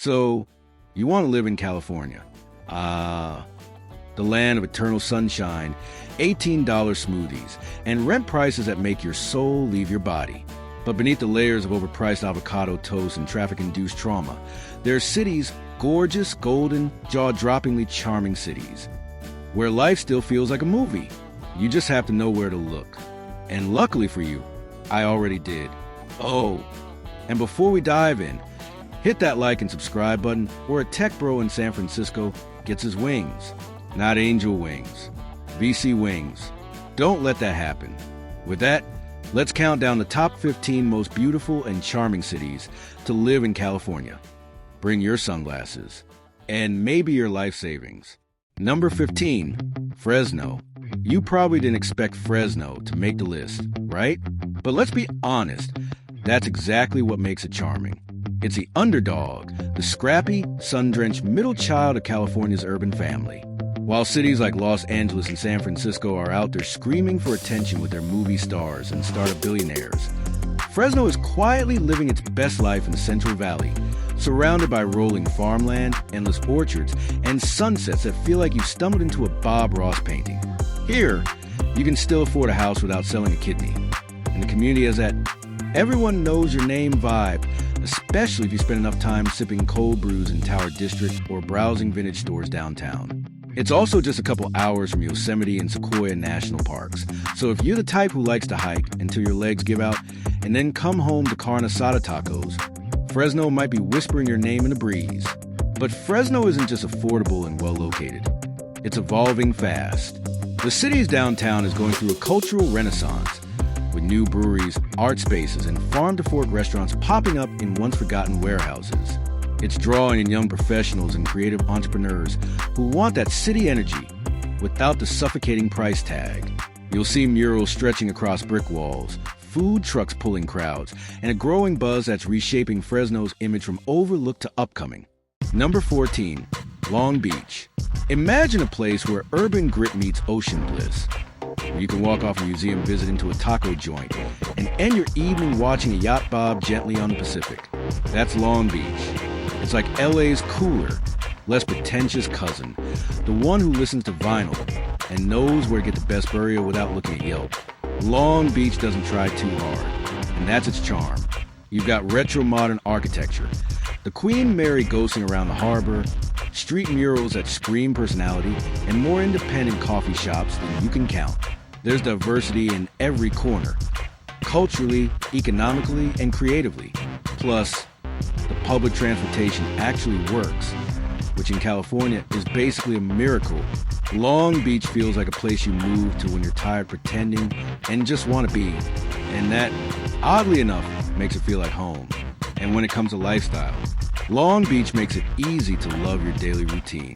So, you want to live in California. The land of eternal sunshine, $18 smoothies, and rent prices that make your soul leave your body. But beneath the layers of overpriced avocado toast and traffic-induced trauma, there are cities, gorgeous, golden, jaw-droppingly charming cities, where life still feels like a movie. You just have to know where to look. And luckily for you, I already did. Oh, and before we dive in, hit that like and subscribe button, or a tech bro in San Francisco gets his wings. Not angel wings, VC wings. Don't let that happen. With that, let's count down the top 15 most beautiful and charming cities to live in California. Bring your sunglasses and maybe your life savings. Number 15, Fresno. You probably didn't expect Fresno to make the list, right? But let's be honest, that's exactly what makes it charming. It's the underdog, the scrappy, sun-drenched middle child of California's urban family. While cities like Los Angeles and San Francisco are out there screaming for attention with their movie stars and startup billionaires, Fresno is quietly living its best life in the Central Valley, surrounded by rolling farmland, endless orchards, and sunsets that feel like you stumbled into a Bob Ross painting. Here, you can still afford a house without selling a kidney. And the community has that everyone knows your name vibe, especially if you spend enough time sipping cold brews in Tower District or browsing vintage stores downtown. It's also just a couple hours from Yosemite and Sequoia National Parks, so if you're the type who likes to hike until your legs give out and then come home to carne asada tacos, Fresno might be whispering your name in the breeze. But Fresno isn't just affordable and well-located. It's evolving fast. The city's downtown is going through a cultural renaissance, with new breweries, art spaces, and farm-to-fork restaurants popping up in once-forgotten warehouses. It's drawing in young professionals and creative entrepreneurs who want that city energy without the suffocating price tag. You'll see murals stretching across brick walls, food trucks pulling crowds, and a growing buzz that's reshaping Fresno's image from overlooked to upcoming. Number 14, Long Beach. Imagine a place where urban grit meets ocean bliss, where you can walk off a museum visit into a taco joint and end your evening watching a yacht bob gently on the Pacific. That's Long Beach. It's like LA's cooler, less pretentious cousin, the one who listens to vinyl and knows where to get the best burial without looking at Yelp. Long Beach doesn't try too hard, and that's its charm. You've got retro-modern architecture, the Queen Mary ghosting around the harbor, street murals that scream personality, and more independent coffee shops than you can count. There's diversity in every corner, culturally, economically, and creatively. Plus, the public transportation actually works, which in California is basically a miracle. Long Beach feels like a place you move to when you're tired pretending and just want to be. And that, oddly enough, makes it feel like home. And when it comes to lifestyle, Long Beach makes it easy to love your daily routine.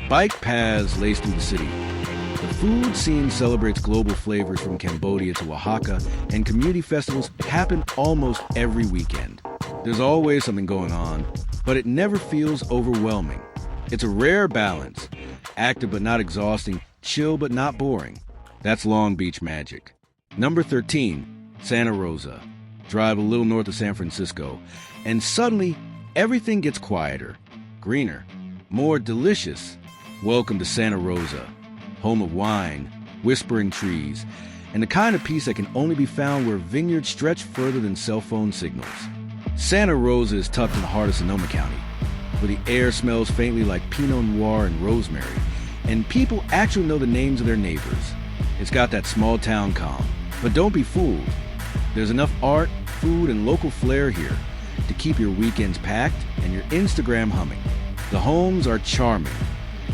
Bike paths lace through the city. The food scene celebrates global flavors from Cambodia to Oaxaca, and community festivals happen almost every weekend. There's always something going on, but it never feels overwhelming. It's a rare balance, active but not exhausting, chill but not boring. That's Long Beach magic. Number 13, Santa Rosa. Drive a little north of San Francisco, and suddenly everything gets quieter, greener, more delicious. Welcome to Santa Rosa, home of wine, whispering trees, and the kind of peace that can only be found where vineyards stretch further than cell phone signals. Santa Rosa is tucked in the heart of Sonoma County, where the air smells faintly like Pinot Noir and rosemary, and people actually know the names of their neighbors. It's got that small town calm, but don't be fooled. There's enough art, food, and local flair here to keep your weekends packed and your Instagram humming. The homes are charming,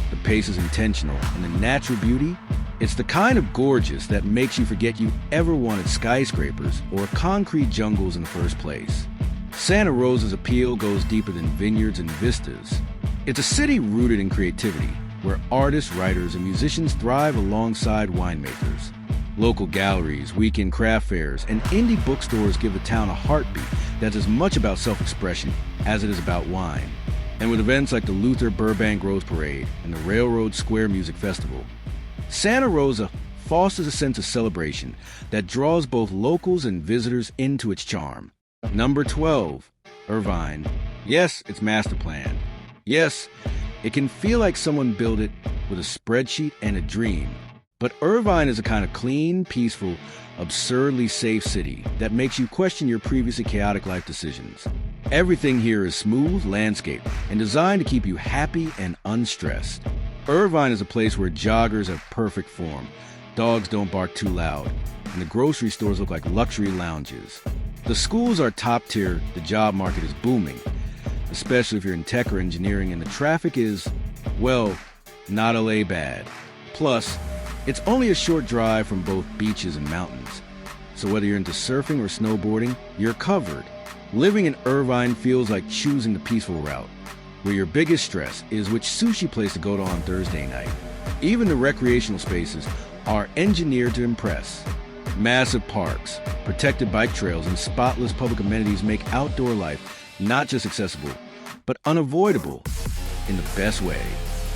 the pace is intentional, and the natural beauty, it's the kind of gorgeous that makes you forget you ever wanted skyscrapers or concrete jungles in the first place. Santa Rosa's appeal goes deeper than vineyards and vistas. It's a city rooted in creativity, where artists, writers, and musicians thrive alongside winemakers. Local galleries, weekend craft fairs, and indie bookstores give the town a heartbeat that's as much about self-expression as it is about wine. And with events like the Luther Burbank Rose Parade and the Railroad Square Music Festival, Santa Rosa fosters a sense of celebration that draws both locals and visitors into its charm. Number 12, Irvine. Yes, it's master planned. Yes, it can feel like someone built it with a spreadsheet and a dream. But Irvine is a kind of clean, peaceful, absurdly safe city that makes you question your previously chaotic life decisions. Everything here is smooth landscape and designed to keep you happy and unstressed. Irvine is a place where joggers have perfect form, dogs don't bark too loud, and the grocery stores look like luxury lounges. The schools are top tier, the job market is booming, especially if you're in tech or engineering, and the traffic is, well, not LA bad. Plus, it's only a short drive from both beaches and mountains. So whether you're into surfing or snowboarding, you're covered. Living in Irvine feels like choosing the peaceful route, where your biggest stress is which sushi place to go to on Thursday night. Even the recreational spaces are engineered to impress. Massive parks, protected bike trails, and spotless public amenities make outdoor life not just accessible, but unavoidable in the best way.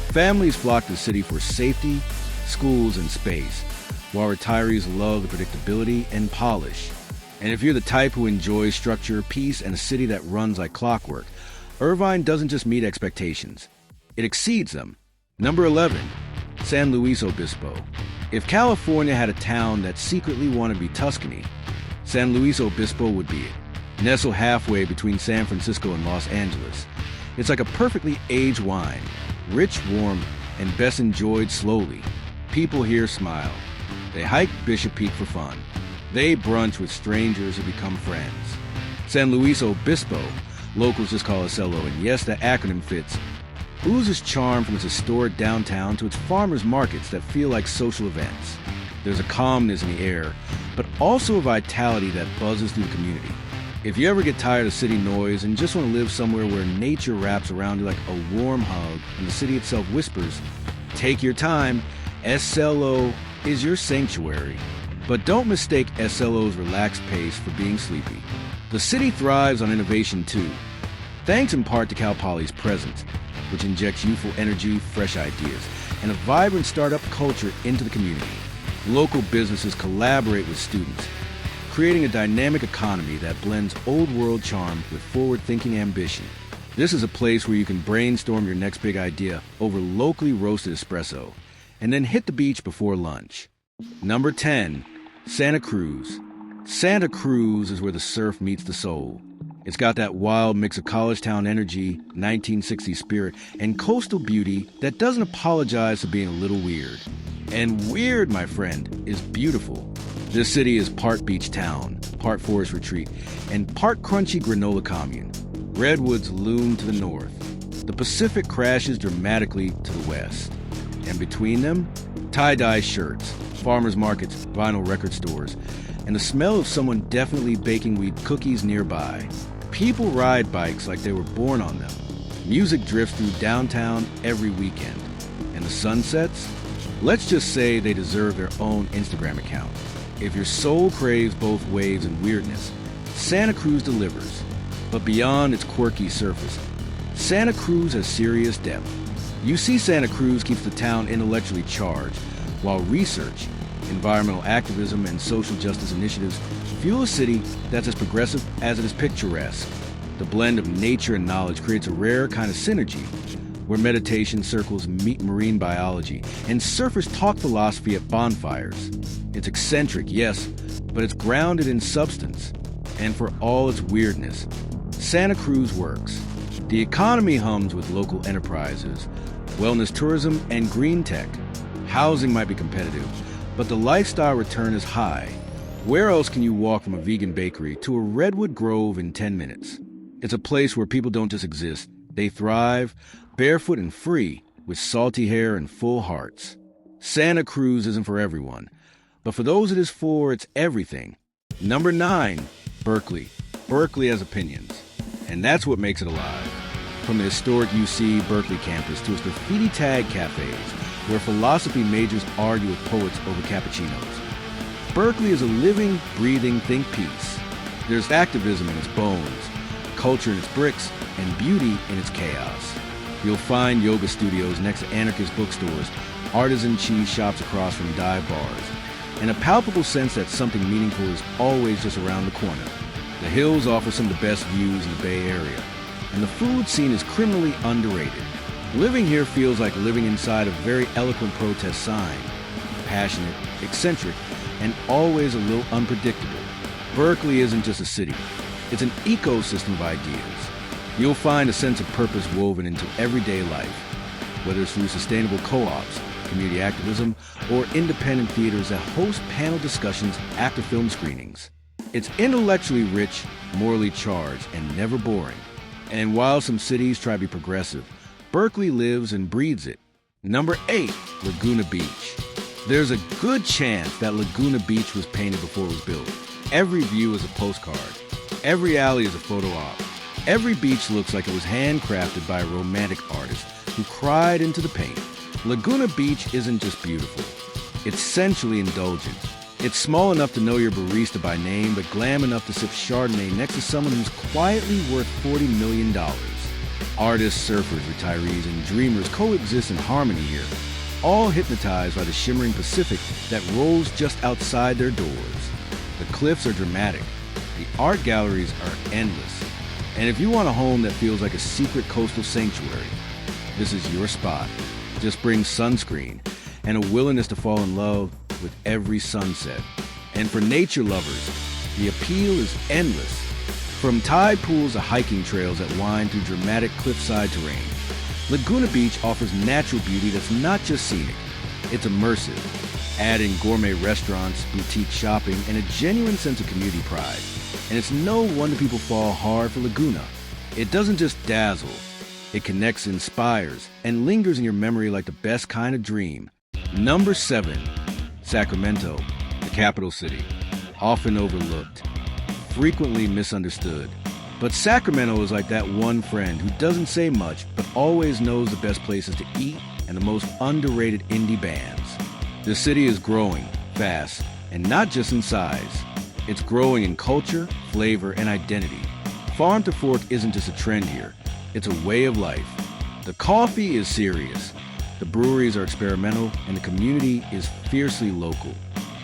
Families flock to the city for safety, schools, and space, while retirees love the predictability and polish. And if you're the type who enjoys structure, peace, and a city that runs like clockwork, Irvine doesn't just meet expectations, it exceeds them. Number 11, San Luis Obispo. If California had a town that secretly wanted to be Tuscany, San Luis Obispo would be it. Nestled halfway between San Francisco and Los Angeles, it's like a perfectly aged wine, rich, warm, and best enjoyed slowly. People here smile. They hike Bishop Peak for fun. They brunch with strangers who become friends. San Luis Obispo, locals just call it SLO, and yes, that acronym fits, oozes charm from its historic downtown to its farmers markets that feel like social events. There's a calmness in the air, but also a vitality that buzzes through the community. If you ever get tired of city noise and just want to live somewhere where nature wraps around you like a warm hug and the city itself whispers, take your time, SLO is your sanctuary. But don't mistake SLO's relaxed pace for being sleepy. The city thrives on innovation too, thanks in part to Cal Poly's presence, which injects youthful energy, fresh ideas, and a vibrant startup culture into the community. Local businesses collaborate with students, creating a dynamic economy that blends old-world charm with forward-thinking ambition. This is a place where you can brainstorm your next big idea over locally roasted espresso, and then hit the beach before lunch. Number 10, Santa Cruz. Santa Cruz is where the surf meets the soul. It's got that wild mix of college town energy, 1960s spirit, and coastal beauty that doesn't apologize for being a little weird. And weird, my friend, is beautiful. This city is part beach town, part forest retreat, and part crunchy granola commune. Redwoods loom to the north. The Pacific crashes dramatically to the west. And between them, tie-dye shirts, farmers markets, vinyl record stores, and the smell of someone definitely baking weed cookies nearby. People ride bikes like they were born on them. Music drifts through downtown every weekend. And the sunsets? Let's just say they deserve their own Instagram account. If your soul craves both waves and weirdness, Santa Cruz delivers. But beyond its quirky surface, Santa Cruz has serious depth. You see, Santa Cruz keeps the town intellectually charged, while research, environmental activism, and social justice initiatives fuel a city that's as progressive as it is picturesque. The blend of nature and knowledge creates a rare kind of synergy, where meditation circles meet marine biology, and surfers talk philosophy at bonfires. It's eccentric, yes, but it's grounded in substance. And for all its weirdness, Santa Cruz works. The economy hums with local enterprises, wellness tourism, and green tech. Housing might be competitive, but the lifestyle return is high. Where else can you walk from a vegan bakery to a redwood grove in 10 minutes? It's a place where people don't just exist, they thrive, barefoot and free, with salty hair and full hearts. Santa Cruz isn't for everyone, but for those it is for, it's everything. Number 9, Berkeley. Berkeley has opinions, and that's what makes it alive. From the historic UC Berkeley campus to its graffiti tag cafes, where philosophy majors argue with poets over cappuccinos. Berkeley is a living, breathing think piece. There's activism in its bones, culture in its bricks, and beauty in its chaos. You'll find yoga studios next to anarchist bookstores, artisan cheese shops across from dive bars, and a palpable sense that something meaningful is always just around the corner. The hills offer some of the best views in the Bay Area, and the food scene is criminally underrated. Living here feels like living inside a very eloquent protest sign. Passionate, eccentric, and always a little unpredictable. Berkeley isn't just a city. It's an ecosystem of ideas. You'll find a sense of purpose woven into everyday life, whether it's through sustainable co-ops, community activism, or independent theaters that host panel discussions after film screenings. It's intellectually rich, morally charged, and never boring. And while some cities try to be progressive, Berkeley lives and breathes it. Number 8, Laguna Beach. There's a good chance that Laguna Beach was painted before it was built. Every view is a postcard. Every alley is a photo op. Every beach looks like it was handcrafted by a romantic artist who cried into the paint. Laguna Beach isn't just beautiful. It's sensually indulgent. It's small enough to know your barista by name, but glam enough to sip Chardonnay next to someone who's quietly worth $40 million. Artists, surfers, retirees, and dreamers coexist in harmony here, all hypnotized by the shimmering Pacific that rolls just outside their doors. The cliffs are dramatic. The art galleries are endless. And if you want a home that feels like a secret coastal sanctuary, this is your spot. Just bring sunscreen and a willingness to fall in love with every sunset. And for nature lovers, the appeal is endless. From tide pools to hiking trails that wind through dramatic cliffside terrain, Laguna Beach offers natural beauty that's not just scenic, it's immersive, adding gourmet restaurants, boutique shopping, and a genuine sense of community pride. And it's no wonder people fall hard for Laguna. It doesn't just dazzle, it connects, inspires, and lingers in your memory like the best kind of dream. Number 7, Sacramento, the capital city, often overlooked, frequently misunderstood. But Sacramento is like that one friend who doesn't say much, but always knows the best places to eat and the most underrated indie bands. The city is growing fast, and not just in size. It's growing in culture, flavor, and identity. Farm to fork isn't just a trend here. It's a way of life. The coffee is serious. The breweries are experimental, and the community is fiercely local.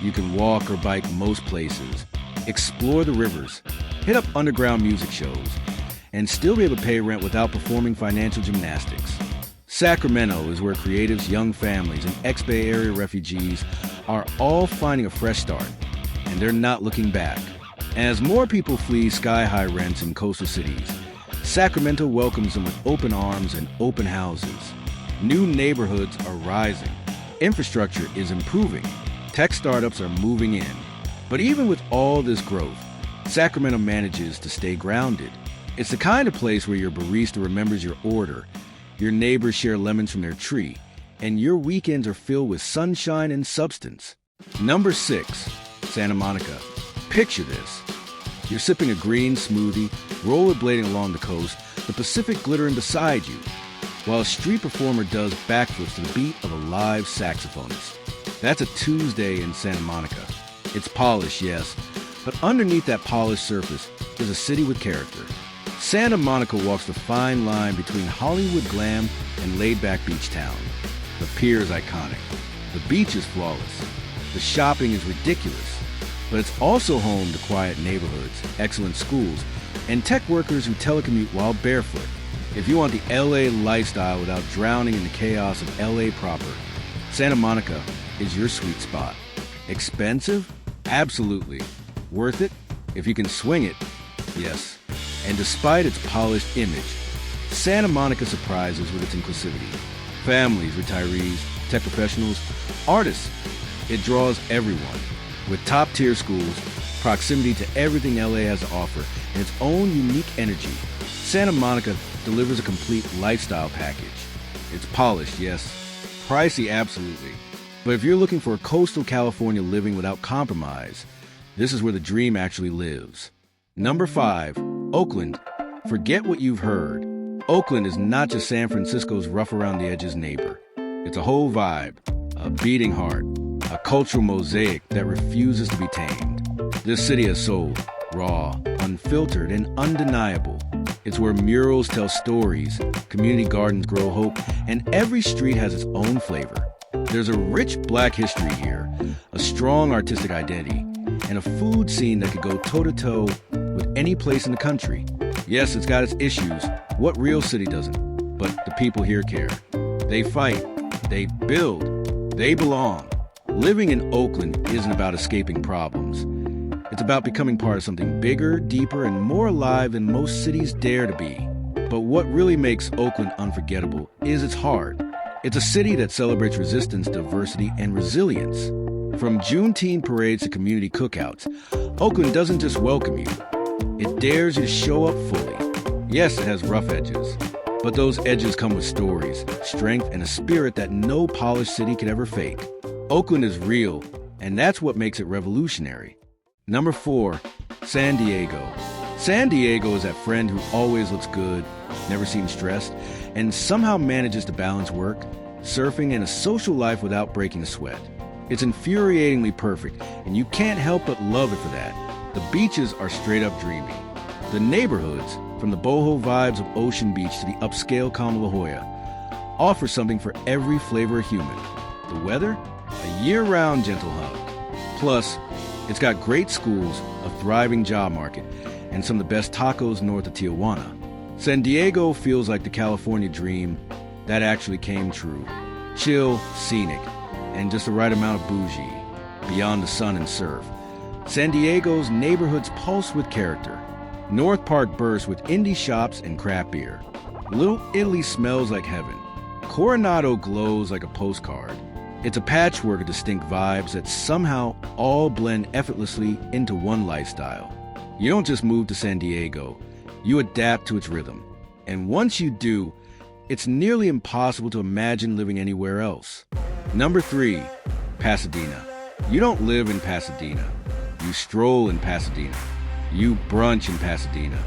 You can walk or bike most places, explore the rivers, hit up underground music shows, and still be able to pay rent without performing financial gymnastics. Sacramento is where creatives, young families, and ex-Bay Area refugees are all finding a fresh start, and they're not looking back. As more people flee sky-high rents in coastal cities, Sacramento welcomes them with open arms and open houses. New neighborhoods are rising. Infrastructure is improving. Tech startups are moving in. But even with all this growth, Sacramento manages to stay grounded. It's the kind of place where your barista remembers your order, your neighbors share lemons from their tree, and your weekends are filled with sunshine and substance. Number 6, Santa Monica. Picture this. You're sipping a green smoothie, rollerblading along the coast, the Pacific glittering beside you, while a street performer does backflips to the beat of a live saxophonist. That's a Tuesday in Santa Monica. It's polished, yes, but underneath that polished surface is a city with character. Santa Monica walks the fine line between Hollywood glam and laid-back beach town. The pier is iconic. The beach is flawless. The shopping is ridiculous. But it's also home to quiet neighborhoods, excellent schools, and tech workers who telecommute while barefoot. If you want the LA lifestyle without drowning in the chaos of LA proper, Santa Monica is your sweet spot. Expensive? Absolutely. Worth it? If you can swing it, yes. And despite its polished image, Santa Monica surprises with its inclusivity. Families, retirees, tech professionals, artists. It draws everyone. With top-tier schools, proximity to everything LA has to offer, and its own unique energy, Santa Monica delivers a complete lifestyle package. It's polished, yes. Pricey, absolutely. But if you're looking for a coastal California living without compromise, this is where the dream actually lives. Number 5, Oakland. Forget what you've heard. Oakland is not just San Francisco's rough-around-the-edges neighbor. It's a whole vibe, a beating heart, a cultural mosaic that refuses to be tamed. This city has soul, raw, unfiltered, and undeniable. It's where murals tell stories, community gardens grow hope, and every street has its own flavor. There's a rich black history here, a strong artistic identity, and a food scene that could go toe-to-toe with any place in the country. Yes, it's got its issues. What real city doesn't? But the people here care. They fight. They build. They belong. Living in Oakland isn't about escaping problems. It's about becoming part of something bigger, deeper, and more alive than most cities dare to be. But what really makes Oakland unforgettable is its heart. It's a city that celebrates resistance, diversity, and resilience. From Juneteenth parades to community cookouts, Oakland doesn't just welcome you. It dares you to show up fully. Yes, it has rough edges, but those edges come with stories, strength, and a spirit that no polished city could ever fake. Oakland is real, and that's what makes it revolutionary. Number 4, San Diego. San Diego is that friend who always looks good, never seems stressed, and somehow manages to balance work, surfing, and a social life without breaking a sweat. It's infuriatingly perfect, and you can't help but love it for that. The beaches are straight up dreamy. The neighborhoods, from the boho vibes of Ocean Beach to the upscale Calma La Jolla, offer something for every flavor of human. The weather? A year-round gentle hug. Plus, it's got great schools, a thriving job market, and some of the best tacos north of Tijuana. San Diego feels like the California dream that actually came true. Chill, scenic, and just the right amount of bougie, beyond the sun and surf. San Diego's neighborhoods pulse with character. North Park bursts with indie shops and craft beer. Little Italy smells like heaven. Coronado glows like a postcard. It's a patchwork of distinct vibes that somehow all blend effortlessly into one lifestyle. You don't just move to San Diego, you adapt to its rhythm. And once you do, it's nearly impossible to imagine living anywhere else. Number 3, Pasadena. You don't live in Pasadena. You stroll in Pasadena. You brunch in Pasadena.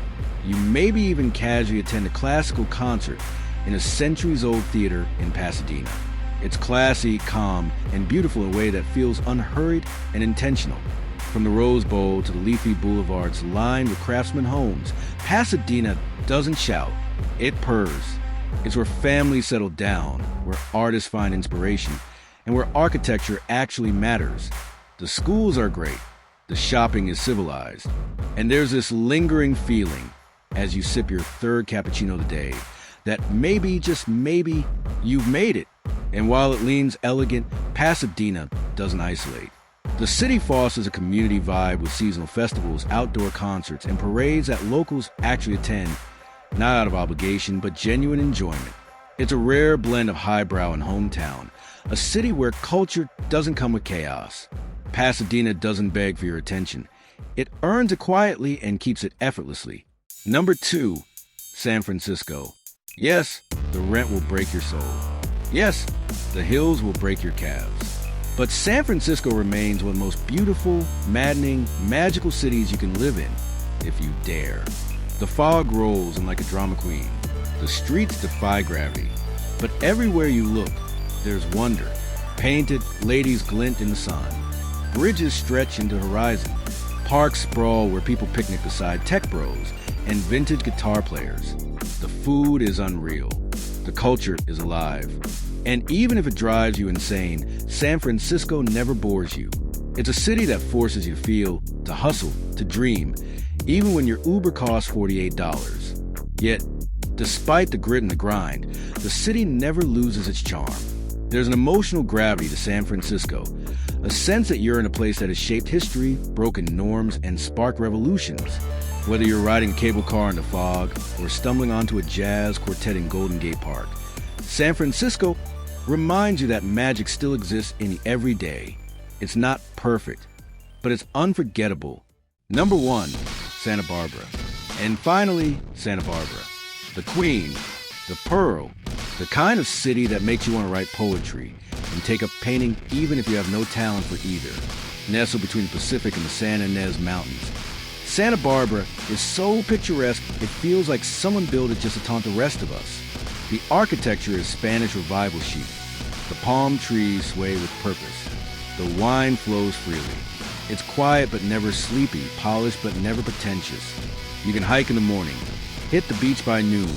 You maybe even casually attend a classical concert in a centuries-old theater in Pasadena. It's classy, calm, and beautiful in a way that feels unhurried and intentional. From the Rose Bowl to the leafy boulevards lined with craftsman homes, Pasadena doesn't shout, it purrs. It's where families settle down, where artists find inspiration, and where architecture actually matters. The schools are great, the shopping is civilized, and there's this lingering feeling as you sip your third cappuccino of the day that maybe, just maybe, you've made it. And while it leans elegant, Pasadena doesn't isolate. The city fosters a community vibe with seasonal festivals, outdoor concerts, and parades that locals actually attend, not out of obligation, but genuine enjoyment. It's a rare blend of highbrow and hometown, a city where culture doesn't come with chaos. Pasadena doesn't beg for your attention. It earns it quietly and keeps it effortlessly. Number 2, San Francisco. Yes, the rent will break your soul. Yes, the hills will break your calves. But San Francisco remains one of the most beautiful, maddening, magical cities you can live in, if you dare. The fog rolls in like a drama queen. The streets defy gravity. But everywhere you look, there's wonder. Painted ladies glint in the sun. Bridges stretch into the horizon. Parks sprawl where people picnic beside tech bros and vintage guitar players. The food is unreal. The culture is alive. And even if it drives you insane, San Francisco never bores you. It's a city that forces you to feel, to hustle, to dream, even when your Uber costs $48. Yet, despite the grit and the grind, the city never loses its charm. There's an emotional gravity to San Francisco, a sense that you're in a place that has shaped history, broken norms, and sparked revolutions. Whether you're riding a cable car in the fog or stumbling onto a jazz quartet in Golden Gate Park, San Francisco reminds you that magic still exists in the everyday. It's not perfect, but it's unforgettable. Number 1, Santa Barbara. And finally, Santa Barbara. The Queen, the Pearl, the kind of city that makes you want to write poetry and take up painting even if you have no talent for either. Nestled between the Pacific and the San Ynez Mountains, Santa Barbara is so picturesque it feels like someone built it just to taunt the rest of us. The architecture is Spanish revival chic. The palm trees sway with purpose. The wine flows freely. It's quiet but never sleepy, polished but never pretentious. You can hike in the morning, hit the beach by noon,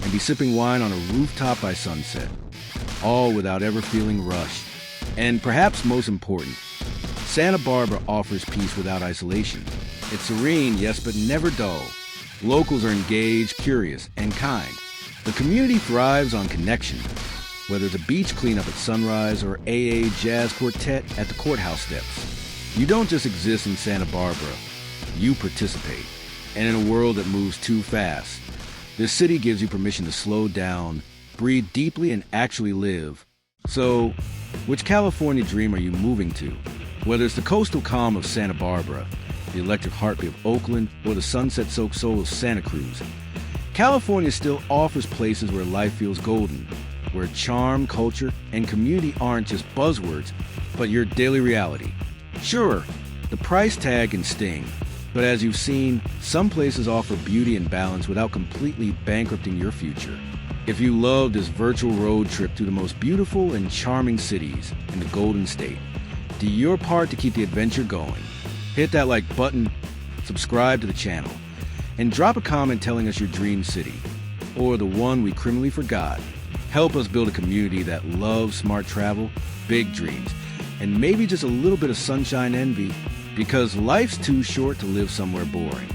and be sipping wine on a rooftop by sunset, all without ever feeling rushed. And perhaps most important, Santa Barbara offers peace without isolation. It's serene, yes, but never dull. Locals are engaged, curious, and kind. The community thrives on connection, whether it's a beach cleanup at sunrise or AA jazz quartet at the courthouse steps. You don't just exist in Santa Barbara, you participate. And in a world that moves too fast, this city gives you permission to slow down, breathe deeply, and actually live. So, which California dream are you moving to? Whether it's the coastal calm of Santa Barbara, the electric heartbeat of Oakland, or the sunset-soaked soul of Santa Cruz, California still offers places where life feels golden, where charm, culture, and community aren't just buzzwords, but your daily reality. Sure, the price tag can sting, but as you've seen, some places offer beauty and balance without completely bankrupting your future. If you love this virtual road trip through the most beautiful and charming cities in the Golden State, do your part to keep the adventure going. Hit that like button, subscribe to the channel, and drop a comment telling us your dream city, or the one we criminally forgot. Help us build a community that loves smart travel, big dreams, and maybe just a little bit of sunshine envy, because life's too short to live somewhere boring.